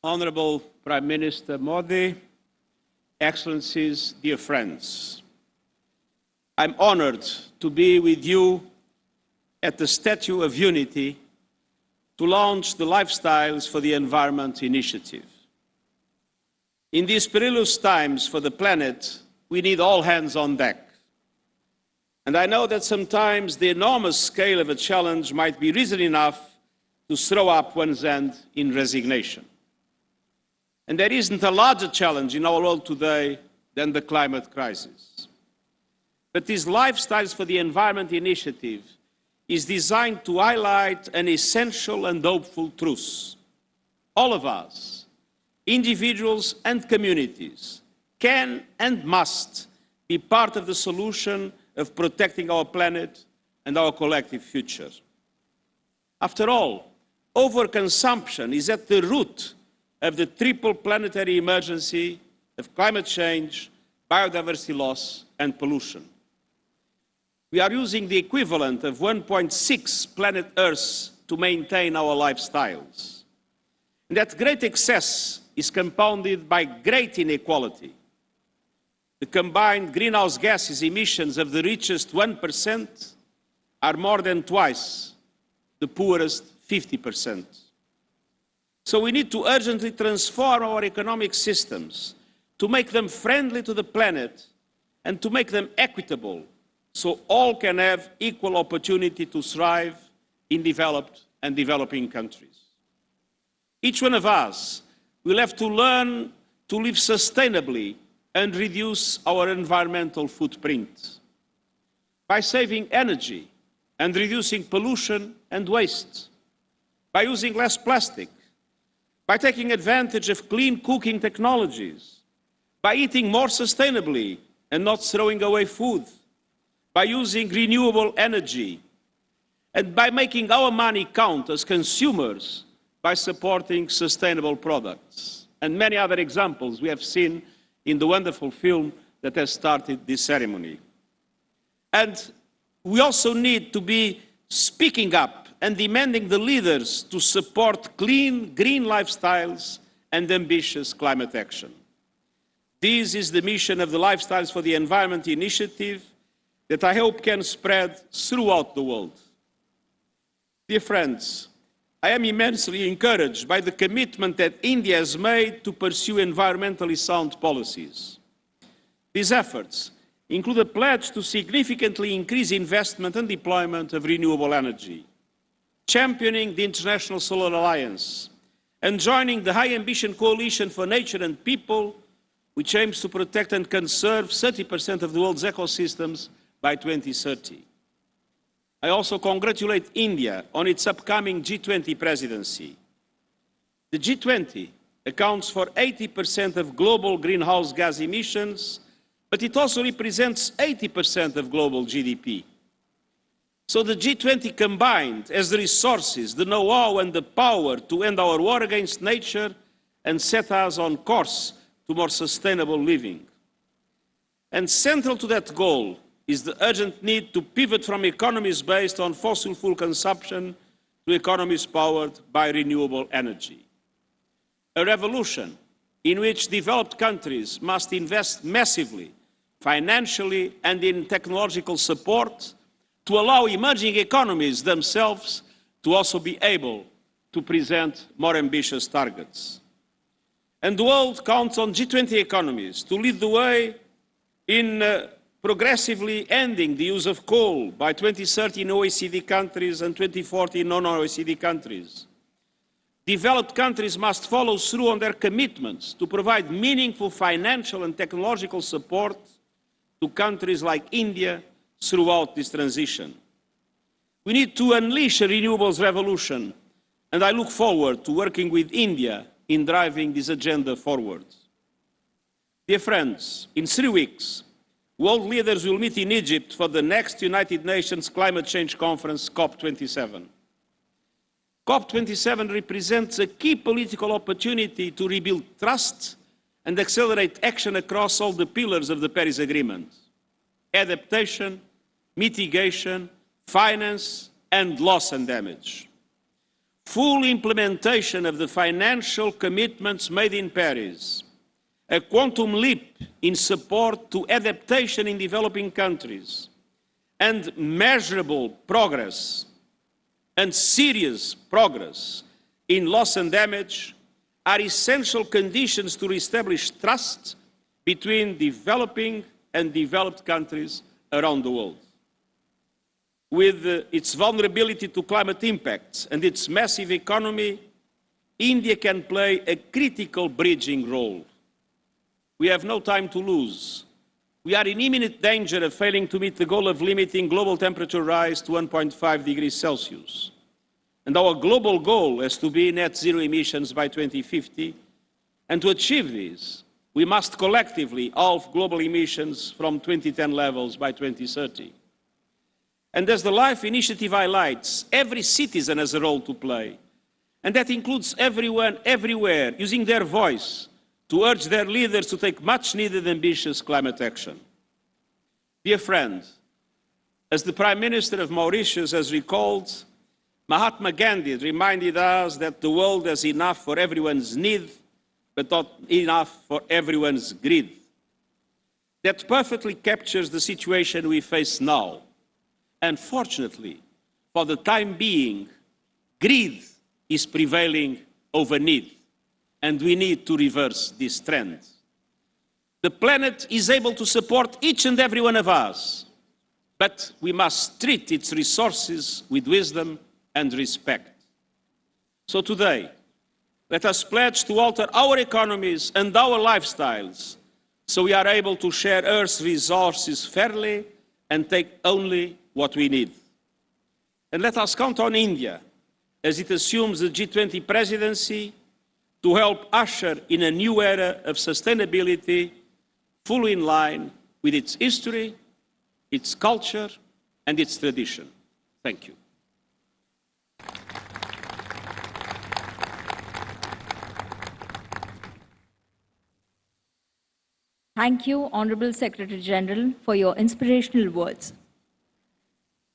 Honorable Prime Minister Modi, Excellencies, dear friends, I'm honored to be with you at the Statue of Unity to launch the Lifestyles for the Environment initiative. In these perilous times for the planet, we need all hands on deck. And I know that sometimes the enormous scale of a challenge might be reason enough to throw up one's hand in resignation. And there isn't a larger challenge in our world today than the climate crisis. But this Lifestyles for the Environment initiative is designed to highlight an essential and hopeful truth. All of us, individuals and communities, can and must be part of the solution of protecting our planet and our collective future. After all, overconsumption is at the root of the triple planetary emergency of climate change, biodiversity loss, and pollution. We are using the equivalent of 1.6 planet Earths to maintain our lifestyles. And that great excess is compounded by great inequality. The combined greenhouse gases emissions of the richest 1% are more than twice the poorest 50%. So we need to urgently transform our economic systems to make them friendly to the planet and to make them equitable so all can have equal opportunity to thrive in developed and developing countries. Each one of us will have to learn to live sustainably and reduce our environmental footprint by saving energy and reducing pollution and waste, by using less plastic, by taking advantage of clean cooking technologies, by eating more sustainably and not throwing away food, by using renewable energy, and by making our money count as consumers by supporting sustainable products. And many other examples we have seen in the wonderful film that has started this ceremony. And we also need to be speaking up and demanding the leaders to support clean, green lifestyles and ambitious climate action. This is the mission of the Lifestyles for the Environment initiative that I hope can spread throughout the world. Dear friends, I am immensely encouraged by the commitment that India has made to pursue environmentally sound policies. These efforts include a pledge to significantly increase investment and deployment of renewable energy, championing the International Solar Alliance, and joining the High Ambition Coalition for Nature and People, which aims to protect and conserve 30% of the world's ecosystems by 2030. I also congratulate India on its upcoming G20 presidency. The G20 accounts for 80% of global greenhouse gas emissions, but it also represents 80% of global GDP. So the G20 combined has the resources, the know-how and the power to end our war against nature and set us on course to more sustainable living. And central to that goal is the urgent need to pivot from economies based on fossil fuel consumption to economies powered by renewable energy. A revolution in which developed countries must invest massively, financially and in technological support to allow emerging economies themselves to also be able to present more ambitious targets. And the world counts on G20 economies to lead the way in progressively ending the use of coal by 2030 in OECD countries and 2040 in non-OECD countries. Developed countries must follow through on their commitments to provide meaningful financial and technological support to countries like India throughout this transition. We need to unleash a renewables revolution, and I look forward to working with India in driving this agenda forward. Dear friends, in 3 weeks, world leaders will meet in Egypt for the next United Nations Climate Change Conference, COP27. COP27 represents a key political opportunity to rebuild trust and accelerate action across all the pillars of the Paris Agreement: adaptation, mitigation, finance, and loss and damage. full implementation of the financial commitments made in Paris, a quantum leap in support to adaptation in developing countries, and measurable progress and serious progress in loss and damage are essential conditions to reestablish trust between developing and developed countries around the world. With its vulnerability to climate impacts and its massive economy, India can play a critical bridging role. We have no time to lose. We are in imminent danger of failing to meet the goal of limiting global temperature rise to 1.5 degrees Celsius. And our global goal has to be net zero emissions by 2050. And to achieve this, we must collectively halve global emissions from 2010 levels by 2030. And as the LiFE initiative highlights, every citizen has a role to play. And that includes everyone, everywhere, using their voice to urge their leaders to take much-needed ambitious climate action. Dear friend, as the Prime Minister of Mauritius has recalled, Mahatma Gandhi reminded us that the world has enough for everyone's need, but not enough for everyone's greed. That perfectly captures the situation we face now. Unfortunately, for the time being, greed is prevailing over need, and we need to reverse this trend. The planet is able to support each and every one of us, but we must treat its resources with wisdom and respect. So today, let us pledge to alter our economies and our lifestyles so we are able to share Earth's resources fairly and take only what we need. And let us count on India, as it assumes the G20 presidency, to help usher in a new era of sustainability fully in line with its history, its culture, and its tradition. Thank you. Thank you, Honorable Secretary General, for your inspirational words.